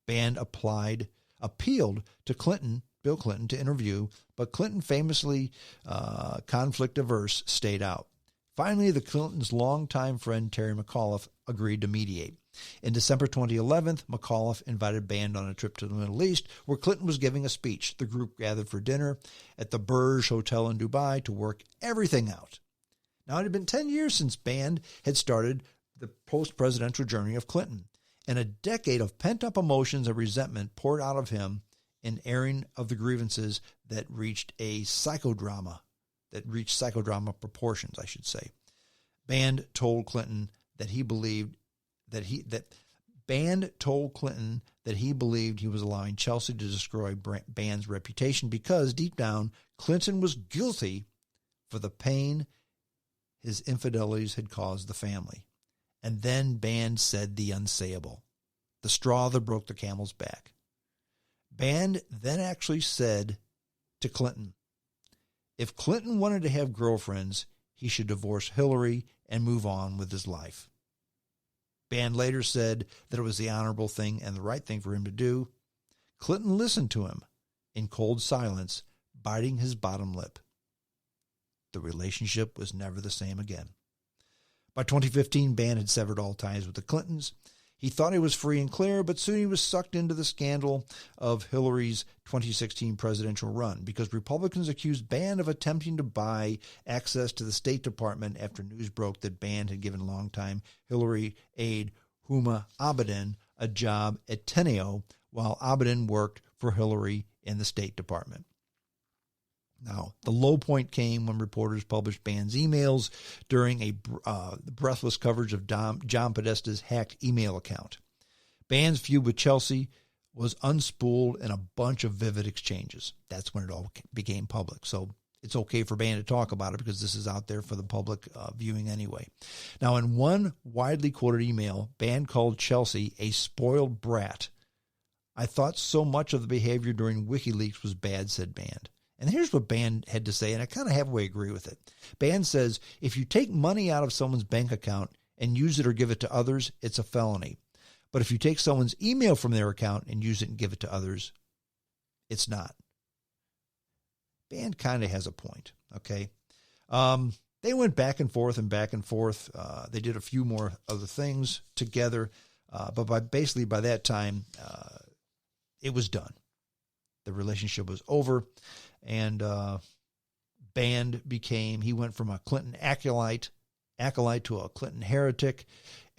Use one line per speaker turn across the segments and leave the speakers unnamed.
Band appealed to Bill Clinton, to interview, but Clinton, famously conflict-averse, stayed out. Finally, the Clintons' longtime friend Terry McAuliffe agreed to mediate. In December 2011, McAuliffe invited Band on a trip to the Middle East, where Clinton was giving a speech. The group gathered for dinner at the Burj Hotel in Dubai to work everything out. Now, it had been 10 years since Band had started the post-presidential journey of Clinton, and a decade of pent-up emotions and resentment poured out of him in airing of the grievances that reached psychodrama proportions, I should say. Band told Clinton that he believed he was allowing Chelsea to destroy Band's reputation because deep down, Clinton was guilty for the pain his infidelities had caused the family. And then Band said the unsayable, the straw that broke the camel's back. Band then actually said to Clinton, if Clinton wanted to have girlfriends, he should divorce Hillary and move on with his life. Band later said that it was the honorable thing and the right thing for him to do. Clinton listened to him in cold silence, biting his bottom lip. The relationship was never the same again. By 2015, Band had severed all ties with the Clintons. He thought he was free and clear, but soon he was sucked into the scandal of Hillary's 2016 presidential run because Republicans accused Band of attempting to buy access to the State Department after news broke that Band had given longtime Hillary aide Huma Abedin a job at Teneo while Abedin worked for Hillary in the State Department. Now, the low point came when reporters published Band's emails during a breathless coverage of John Podesta's hacked email account. Band's feud with Chelsea was unspooled in a bunch of vivid exchanges. That's when it all became public. So it's okay for Band to talk about it because this is out there for the public viewing anyway. Now, in one widely quoted email, Band called Chelsea a spoiled brat. I thought so much of the behavior during WikiLeaks was bad, said Band. And here's what Band had to say, and I kind of halfway agree with it. Band says, if you take money out of someone's bank account and use it or give it to others, it's a felony. But if you take someone's email from their account and use it and give it to others, it's not. Band kind of has a point, okay? They went back and forth and back and forth. They did a few more other things together, but by that time, it was done. The relationship was over, and Band he went from a Clinton acolyte to a Clinton heretic,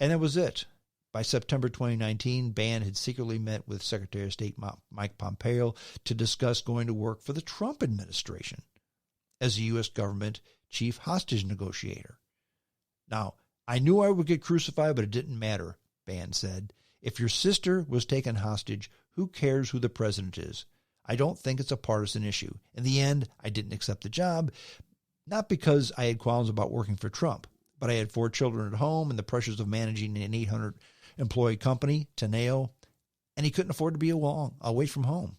and that was it. By September 2019, Band had secretly met with Secretary of State Mike Pompeo to discuss going to work for the Trump administration as a U.S. government chief hostage negotiator. Now, I knew I would get crucified, but it didn't matter, Band said. If your sister was taken hostage, who cares who the president is? I don't think it's a partisan issue. In the end, I didn't accept the job, not because I had qualms about working for Trump, but I had 4 children at home and the pressures of managing an 800-employee company, Teneo, and he couldn't afford to be away from home,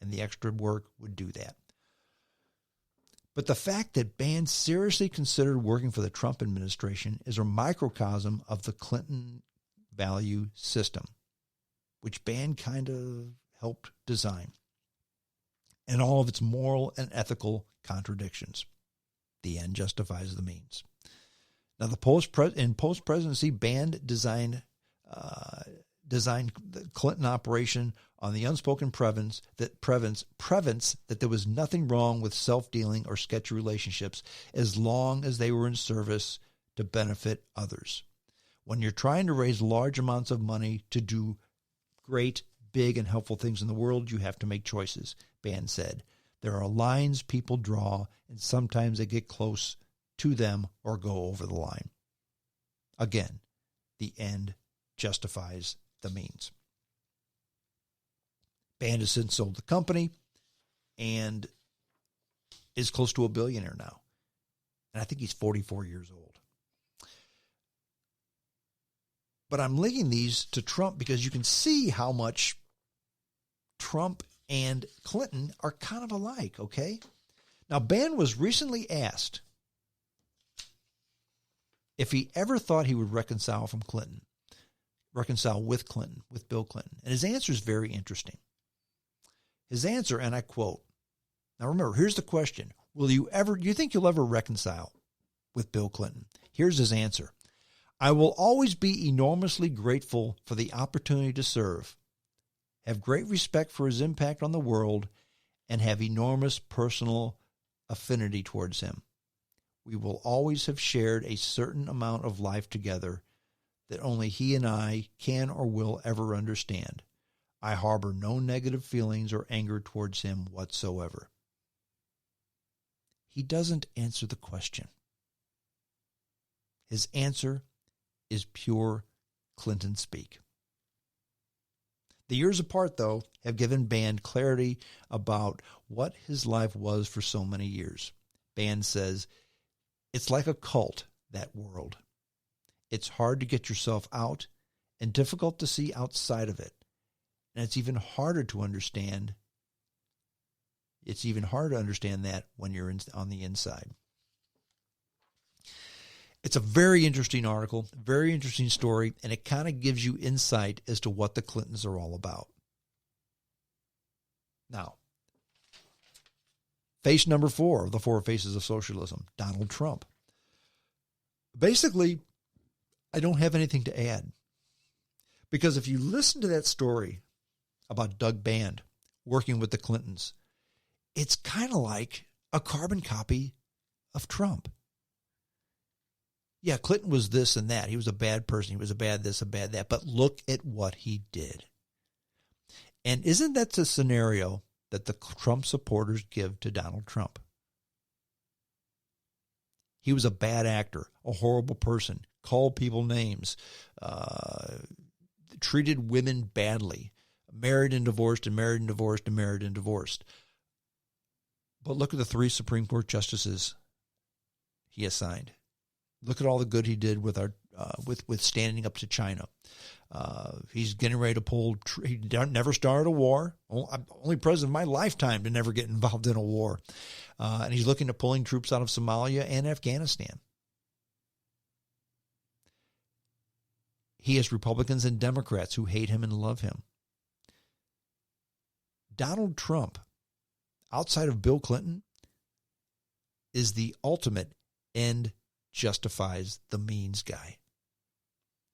and the extra work would do that. But the fact that Band seriously considered working for the Trump administration is a microcosm of the Clinton value system, which Band kind of helped design, and all of its moral and ethical contradictions. The end justifies the means. Now, in post-presidency, Band designed the Clinton operation on the unspoken prevalence that there was nothing wrong with self-dealing or sketchy relationships as long as they were in service to benefit others. When you're trying to raise large amounts of money to do great, big, and helpful things in the world, you have to make choices, Band said. There are lines people draw, and sometimes they get close to them or go over the line. Again, the end justifies the means. Band has since sold the company and is close to a billionaire now. And I think he's 44 years old. But I'm linking these to Trump because you can see how much Trump and Clinton are kind of alike, okay? Now, Band was recently asked if he ever thought he would reconcile from Clinton. reconcile with Clinton, with Bill Clinton? And his answer is very interesting. His answer, and I quote, now remember, here's the question. Do you think you'll ever reconcile with Bill Clinton? Here's his answer. I will always be enormously grateful for the opportunity to serve, have great respect for his impact on the world, and have enormous personal affinity towards him. We will always have shared a certain amount of life together that only he and I can or will ever understand. I harbor no negative feelings or anger towards him whatsoever. He doesn't answer the question. His answer is pure Clinton speak. The years apart, though, have given Band clarity about what his life was for so many years. Band says, it's like a cult, that world. It's hard to get yourself out and difficult to see outside of it. And it's even harder to understand. It's even harder to understand that when you're on the inside. It's a very interesting article, very interesting story, and it kind of gives you insight as to what the Clintons are all about. Now, face number 4 of the 4 faces of socialism, Donald Trump. Basically, I don't have anything to add. Because if you listen to that story about Doug Band working with the Clintons, it's kind of like a carbon copy of Trump. Yeah, Clinton was this and that. He was a bad person. He was a bad this, a bad that. But look at what he did. And isn't that the scenario that the Trump supporters give to Donald Trump? He was a bad actor, a horrible person, called people names, treated women badly, married and divorced and married and divorced and married and divorced. But look at the 3 Supreme Court justices he assigned. Look at all the good he did with our with standing up to China. He's getting ready to pull. He never started a war. Only president of my lifetime to never get involved in a war. And he's looking at pulling troops out of Somalia and Afghanistan. He has Republicans and Democrats who hate him and love him. Donald Trump, outside of Bill Clinton, is the ultimate end justifies the means guy.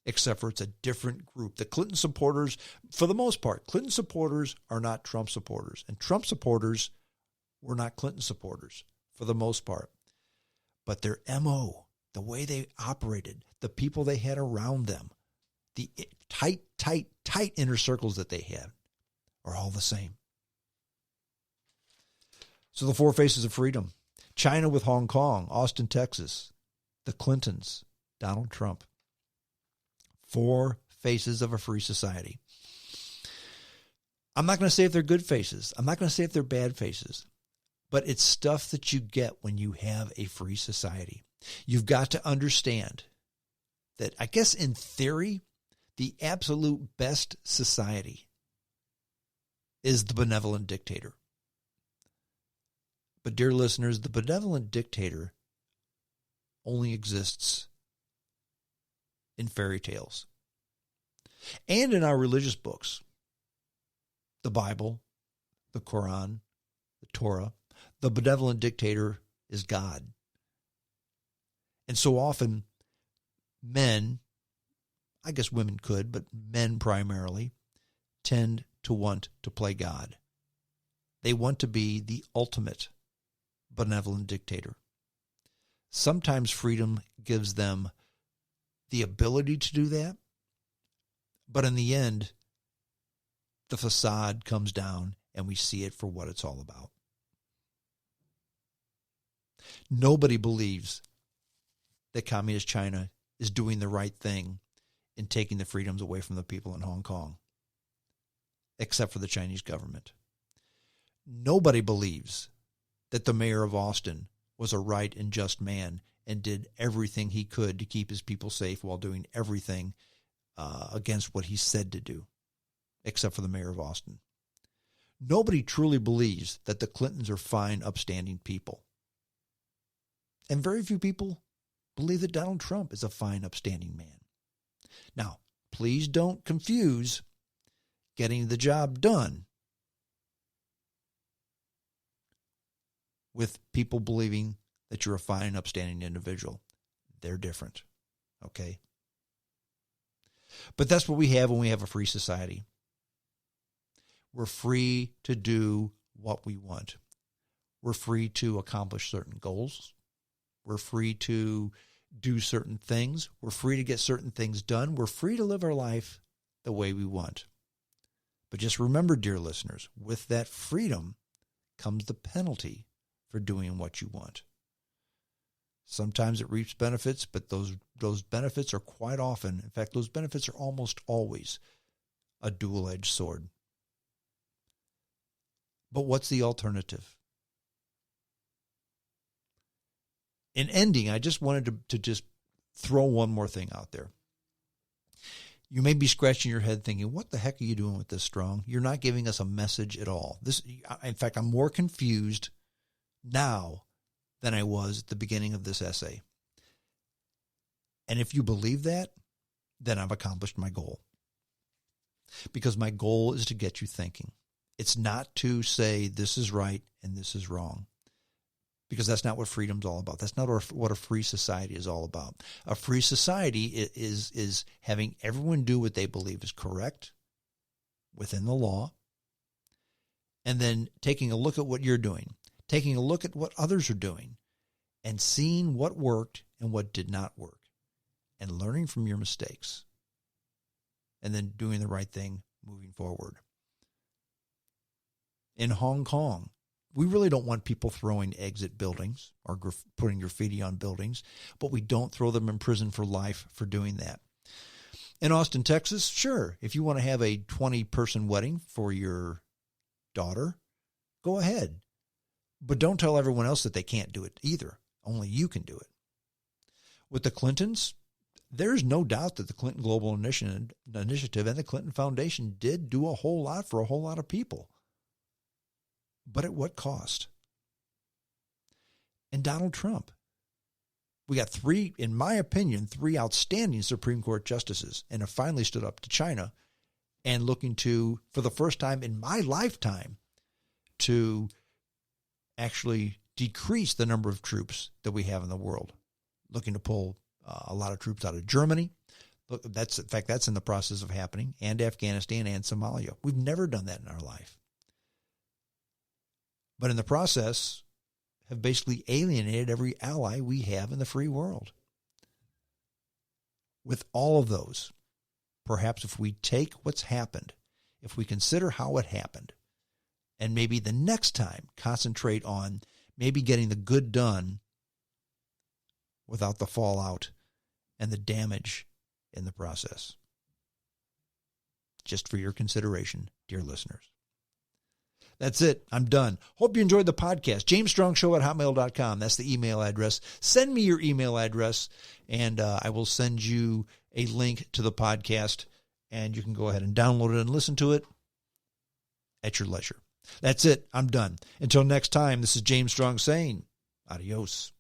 Except for it's a different group. The Clinton supporters, for the most part, Clinton supporters are not Trump supporters. And Trump supporters were not Clinton supporters for the most part. But their MO, the way they operated, the people they had around them, the tight inner circles that they had are all the same. So the 4 faces of freedom. China with Hong Kong, Austin, Texas. The Clintons, Donald Trump. 4 faces of a free society. I'm not going to say if they're good faces. I'm not going to say if they're bad faces. But it's stuff that you get when you have a free society. You've got to understand that, I guess in theory, the absolute best society is the benevolent dictator. But dear listeners, the benevolent dictator only exists in fairy tales and in our religious books. The Bible, the Quran, the Torah. The benevolent dictator is God. And so often men, I guess women could, but men primarily, tend to want to play God. They want to be the ultimate benevolent dictator. Sometimes freedom gives them the ability to do that, but in the end, the facade comes down and we see it for what it's all about. Nobody believes that Communist China is doing the right thing in taking the freedoms away from the people in Hong Kong, except for the Chinese government. Nobody believes that the mayor of Austin was a right and just man and did everything he could to keep his people safe while doing everything against what he said to do, except for the mayor of Austin. Nobody truly believes that the Clintons are fine, upstanding people. And very few people believe that Donald Trump is a fine, upstanding man. Now, please don't confuse getting the job done with people believing that you're a fine and upstanding individual. They're different, okay? But that's what we have when we have a free society. We're free to do what we want. We're free to accomplish certain goals. We're free to do certain things. We're free to get certain things done. We're free to live our life the way we want. But just remember, dear listeners, with that freedom comes the penalty for doing what you want. Sometimes it reaps benefits, but those benefits are quite often, in fact, those benefits are almost always a dual-edged sword. But what's the alternative? In ending, I just wanted to just throw one more thing out there. You may be scratching your head thinking, what the heck are you doing with this, Strong? You're not giving us a message at all. In fact, I'm more confused now than I was at the beginning of this essay. And if you believe that, then I've accomplished my goal. Because my goal is to get you thinking. It's not to say this is right and this is wrong. Because that's not what freedom's all about. That's not what a free society is all about. A free society is having everyone do what they believe is correct within the law, and then taking a look at what you're doing, taking a look at what others are doing, and seeing what worked and what did not work, and learning from your mistakes, and then doing the right thing moving forward. In Hong Kong, we really don't want people throwing eggs at buildings or putting graffiti on buildings, but we don't throw them in prison for life for doing that. In Austin, Texas, sure, if you want to have a 20-person wedding for your daughter, go ahead. But don't tell everyone else that they can't do it either. Only you can do it. With the Clintons, there's no doubt that the Clinton Global Initiative and the Clinton Foundation did do a whole lot for a whole lot of people. But at what cost? And Donald Trump. We got in my opinion, three outstanding Supreme Court justices, and have finally stood up to China and looking to, for the first time in my lifetime, to actually decrease the number of troops that we have in the world. Looking to pull a lot of troops out of Germany. Look, that's in the process of happening, and Afghanistan and Somalia. We've never done that in our life. But in the process, have basically alienated every ally we have in the free world. With all of those, perhaps if we take what's happened, if we consider how it happened, and maybe the next time concentrate on maybe getting the good done without the fallout and the damage in the process. Just for your consideration, dear listeners. That's it. I'm done. Hope you enjoyed the podcast. JamesStrongShow@hotmail.com. That's the email address. Send me your email address, and I will send you a link to the podcast, and you can go ahead and download it and listen to it at your leisure. That's it. I'm done. Until next time, this is James Strong saying adios.